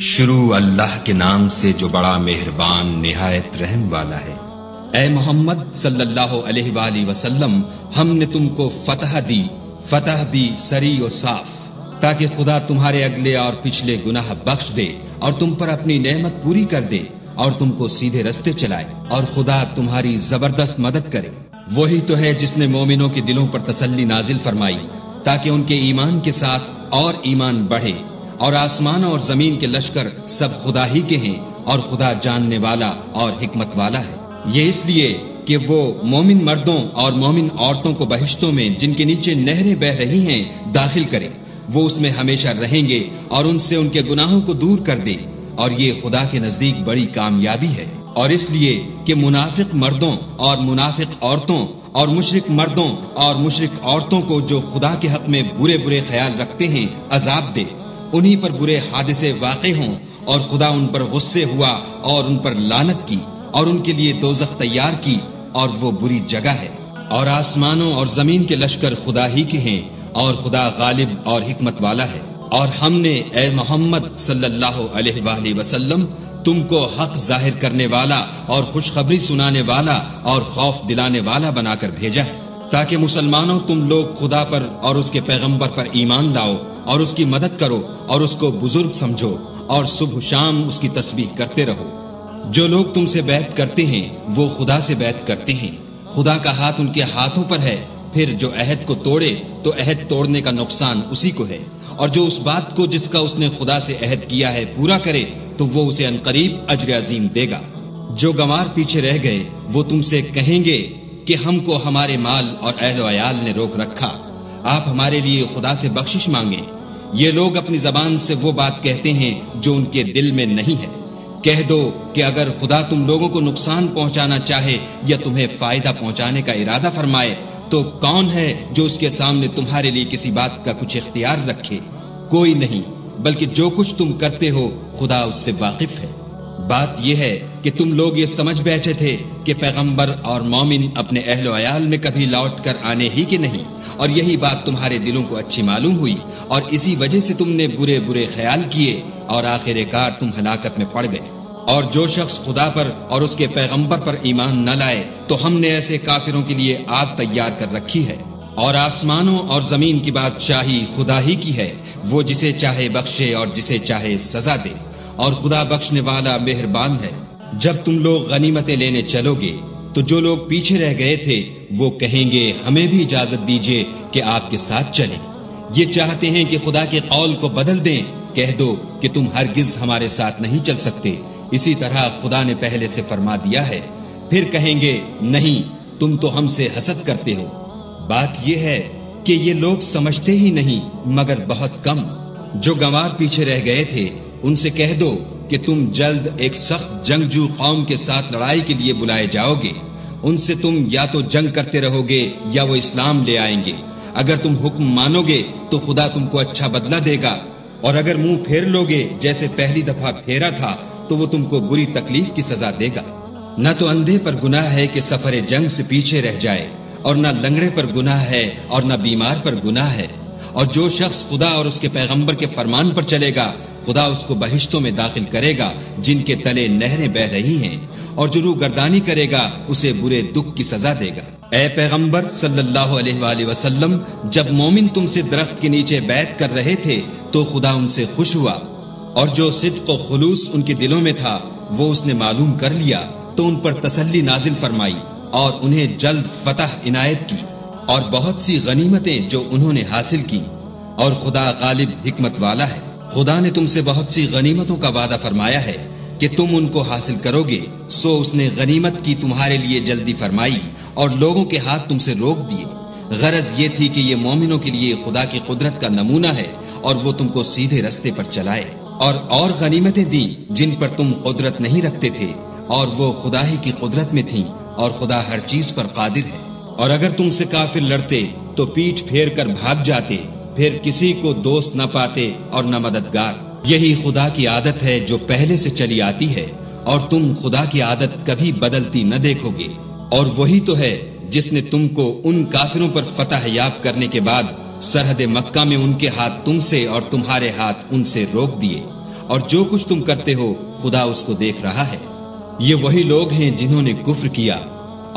شروع اللہ کے نام سے جو بڑا مہربان نہایت رحم والا ہے۔ اے محمد صلی اللہ علیہ وآلہ وسلم، ہم نے تم کو فتح دی، فتح بھی سری و صاف، تاکہ خدا تمہارے اگلے اور پچھلے گناہ بخش دے اور تم پر اپنی نعمت پوری کر دے اور تم کو سیدھے رستے چلائے، اور خدا تمہاری زبردست مدد کرے۔ وہی تو ہے جس نے مومنوں کے دلوں پر تسلی نازل فرمائی تاکہ ان کے ایمان کے ساتھ اور ایمان بڑھے، اور آسمان اور زمین کے لشکر سب خدا ہی کے ہیں، اور خدا جاننے والا اور حکمت والا ہے۔ یہ اس لیے کہ وہ مومن مردوں اور مومن عورتوں کو بہشتوں میں جن کے نیچے نہریں بہہ رہی ہیں داخل کرے، وہ اس میں ہمیشہ رہیں گے اور ان سے ان کے گناہوں کو دور کر دے، اور یہ خدا کے نزدیک بڑی کامیابی ہے۔ اور اس لیے کہ منافق مردوں اور منافق عورتوں اور مشرک مردوں اور مشرک عورتوں کو جو خدا کے حق میں برے برے خیال رکھتے ہیں عذاب دے، انہی پر برے حادثے واقع ہوں، اور خدا ان پر غصے ہوا اور ان پر لعنت کی اور ان کے لیے دوزخ تیار کی، اور وہ بری جگہ ہے۔ اور آسمانوں اور زمین کے لشکر خدا ہی کے ہیں، اور خدا غالب اور حکمت والا ہے۔ اور ہم نے اے محمد صلی اللہ علیہ وآلہ وسلم تم کو حق ظاہر کرنے والا اور خوشخبری سنانے والا اور خوف دلانے والا بنا کر بھیجا ہے، تاکہ مسلمانوں تم لوگ خدا پر اور اس کے پیغمبر پر ایمان لاؤ اور اس کی مدد کرو اور اس کو بزرگ سمجھو، اور صبح شام اس کی تسبیح کرتے رہو۔ جو لوگ تم سے بیعت کرتے ہیں وہ خدا سے بیعت کرتے ہیں، خدا کا ہاتھ ان کے ہاتھوں پر ہے۔ پھر جو عہد کو توڑے تو عہد توڑنے کا نقصان اسی کو ہے، اور جو اس بات کو جس کا اس نے خدا سے عہد کیا ہے پورا کرے تو وہ اسے عنقریب اجر عظیم دے گا۔ جو گنوار پیچھے رہ گئے وہ تم سے کہیں گے کہ ہم کو ہمارے مال اور اہل و عیال نے روک رکھا، آپ ہمارے لیے خدا سے بخشش مانگیں۔ یہ لوگ اپنی زبان سے وہ بات کہتے ہیں جو ان کے دل میں نہیں ہے۔ کہہ دو کہ اگر خدا تم لوگوں کو نقصان پہنچانا چاہے یا تمہیں فائدہ پہنچانے کا ارادہ فرمائے تو کون ہے جو اس کے سامنے تمہارے لیے کسی بات کا کچھ اختیار رکھے؟ کوئی نہیں، بلکہ جو کچھ تم کرتے ہو خدا اس سے واقف ہے۔ بات یہ ہے کہ تم لوگ یہ سمجھ بیٹھے تھے کہ پیغمبر اور مومن اپنے اہل و عیال میں کبھی لوٹ کر آنے ہی کے نہیں، اور یہی بات تمہارے دلوں کو اچھی معلوم ہوئی، اور اسی وجہ سے تم نے برے برے خیال کیے اور آخر کار تم ہلاکت میں پڑ گئے۔ اور جو شخص خدا پر اور اس کے پیغمبر پر ایمان نہ لائے تو ہم نے ایسے کافروں کے لیے آگ تیار کر رکھی ہے۔ اور آسمانوں اور زمین کی بادشاہی خدا ہی کی ہے، وہ جسے چاہے بخشے اور جسے چاہے سزا دے، اور خدا بخشنے والا مہربان ہے۔ جب تم لوگ غنیمتیں لینے چلو گے تو جو لوگ پیچھے رہ گئے تھے وہ کہیں گے ہمیں بھی اجازت دیجیے کہ آپ کے ساتھ چلیں۔ یہ چاہتے ہیں کہ خدا کے قول کو بدل دیں، کہہ دو کہ تم ہرگز ہمارے ساتھ نہیں چل سکتے، اسی طرح خدا نے پہلے سے فرما دیا ہے۔ پھر کہیں گے نہیں، تم تو ہم سے حسد کرتے ہو۔ بات یہ ہے کہ یہ لوگ سمجھتے ہی نہیں مگر بہت کم۔ جو گنوار پیچھے رہ گئے تھے ان سے کہہ دو کہ تم جلد ایک سخت جنگجو قوم کے ساتھ لڑائی کے لیے بلائے جاؤ گے، ان سے تم یا تو جنگ کرتے رہو گے یا وہ اسلام لے آئیں گے۔ اگر تم حکم مانو گے تو خدا تم کو اچھا بدلہ دے گا، اور اگر منہ پھیر لو گے جیسے پہلی دفعہ پھیرا تھا تو وہ تم کو بری تکلیف کی سزا دے گا۔ نہ تو اندھے پر گناہ ہے کہ سفر جنگ سے پیچھے رہ جائے، اور نہ لنگڑے پر گناہ ہے اور نہ بیمار پر گناہ ہے۔ اور جو شخص خدا اور اس کے پیغمبر کے فرمان پر چلے گا خدا اس کو بہشتوں میں داخل کرے گا جن کے تلے نہریں بہہ رہی ہیں، اور جو روح گردانی کرے گا اسے برے دکھ کی سزا دے گا۔ اے پیغمبر صلی اللہ علیہ وآلہ وسلم، جب مومن تم سے درخت کے نیچے بیعت کر رہے تھے تو خدا ان سے خوش ہوا، اور جو صدق و خلوص ان کے دلوں میں تھا وہ اس نے معلوم کر لیا تو ان پر تسلی نازل فرمائی اور انہیں جلد فتح عنایت کی، اور بہت سی غنیمتیں جو انہوں نے حاصل کی، اور خدا غالب حکمت والا ہے۔ خدا نے تم سے بہت سی غنیمتوں کا وعدہ فرمایا ہے کہ تم ان کو حاصل کرو گے، سو اس نے غنیمت کی تمہارے لیے جلدی فرمائی اور لوگوں کے ہاتھ تم سے روک دیے۔ غرض یہ تھی کہ یہ مومنوں کے لیے خدا کی قدرت کا نمونہ ہے اور وہ تم کو سیدھے رستے پر چلائے، اور غنیمتیں دیں جن پر تم قدرت نہیں رکھتے تھے، اور وہ خدا ہی کی قدرت میں تھیں، اور خدا ہر چیز پر قادر ہے۔ اور اگر تم سے کافر لڑتے تو پیٹھ پھیر کر بھاگ جاتے، پھر کسی کو دوست نہ پاتے اور نہ مددگار۔ یہی خدا کی عادت ہے جو پہلے سے چلی آتی ہے، اور تم خدا کی عادت کبھی بدلتی نہ دیکھو گے۔ اور وہی تو ہے جس نے تم کو ان کافروں پر فتح یاب کرنے کے بعد سرحد مکہ میں ان کے ہاتھ تم سے اور تمہارے ہاتھ ان سے روک دیے، اور جو کچھ تم کرتے ہو خدا اس کو دیکھ رہا ہے۔ یہ وہی لوگ ہیں جنہوں نے کفر کیا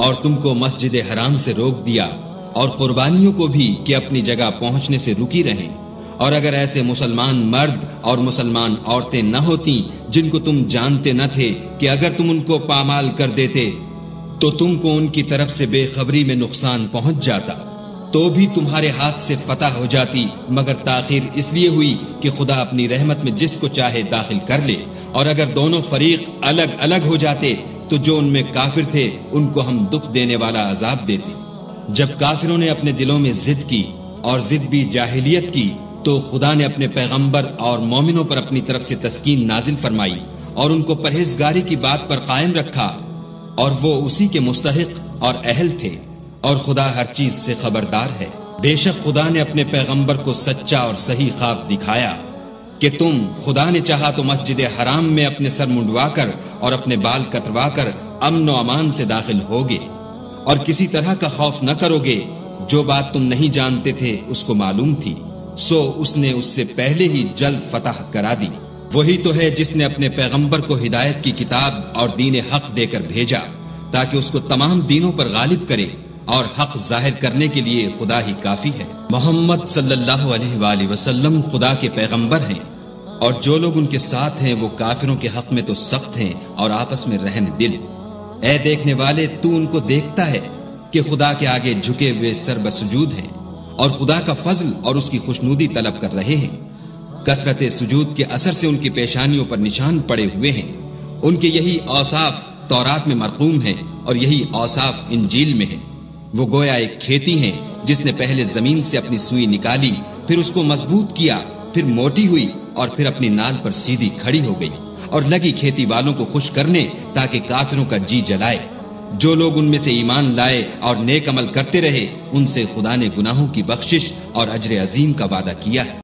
اور تم کو مسجد حرام سے روک دیا اور قربانیوں کو بھی کہ اپنی جگہ پہنچنے سے رکی رہیں، اور اگر ایسے مسلمان مرد اور مسلمان عورتیں نہ ہوتی جن کو تم جانتے نہ تھے کہ اگر تم ان کو پامال کر دیتے تو تم کو ان کی طرف سے بے خبری میں نقصان پہنچ جاتا، تو بھی تمہارے ہاتھ سے فتح ہو جاتی، مگر تاخیر اس لیے ہوئی کہ خدا اپنی رحمت میں جس کو چاہے داخل کر لے۔ اور اگر دونوں فریق الگ الگ ہو جاتے تو جو ان میں کافر تھے ان کو ہم دکھ دینے والا عذاب دیتے۔ جب کافروں نے اپنے دلوں میں ضد کی اور ضد بھی جاہلیت کی تو خدا نے اپنے پیغمبر اور مومنوں پر اپنی طرف سے تسکین نازل فرمائی اور ان کو پرہیزگاری کی بات پر قائم رکھا، اور وہ اسی کے مستحق اور اہل تھے، اور خدا ہر چیز سے خبردار ہے۔ بے شک خدا نے اپنے پیغمبر کو سچا اور صحیح خواب دکھایا کہ تم خدا نے چاہا تو مسجد حرام میں اپنے سر منڈوا کر اور اپنے بال کتروا کر امن و امان سے داخل ہوگے، اور کسی طرح کا خوف نہ کرو گے۔ جو بات تم نہیں جانتے تھے اس کو معلوم تھی، سو اس نے اس سے پہلے ہی جلد فتح کرا دی۔ وہی تو ہے جس نے اپنے پیغمبر کو ہدایت کی کتاب اور دین حق دے کر بھیجا تاکہ اس کو تمام دینوں پر غالب کرے، اور حق ظاہر کرنے کے لیے خدا ہی کافی ہے۔ محمد صلی اللہ علیہ وآلہ وسلم خدا کے پیغمبر ہیں، اور جو لوگ ان کے ساتھ ہیں وہ کافروں کے حق میں تو سخت ہیں اور آپس میں رحم دل۔ اے دیکھنے والے، تو ان کو دیکھتا ہے کہ خدا کے آگے جھکے ہوئے سر بسجود ہیں اور خدا کا فضل اور اس کی خوشنودی طلب کر رہے ہیں۔ کثرت سجود کے اثر سے ان کی پیشانیوں پر نشان پڑے ہوئے ہیں۔ ان کے یہی اوصاف تورات میں مرقوم ہیں اور یہی اوصاف انجیل میں ہیں۔ وہ گویا ایک کھیتی ہیں جس نے پہلے زمین سے اپنی سوئی نکالی، پھر اس کو مضبوط کیا، پھر موٹی ہوئی اور پھر اپنی نال پر سیدھی کھڑی ہو گئی، اور لگی کھیتی والوں کو خوش کرنے تاکہ کافروں کا جی جلائے۔ جو لوگ ان میں سے ایمان لائے اور نیک عمل کرتے رہے ان سے خدا نے گناہوں کی بخشش اور اجر عظیم کا وعدہ کیا ہے۔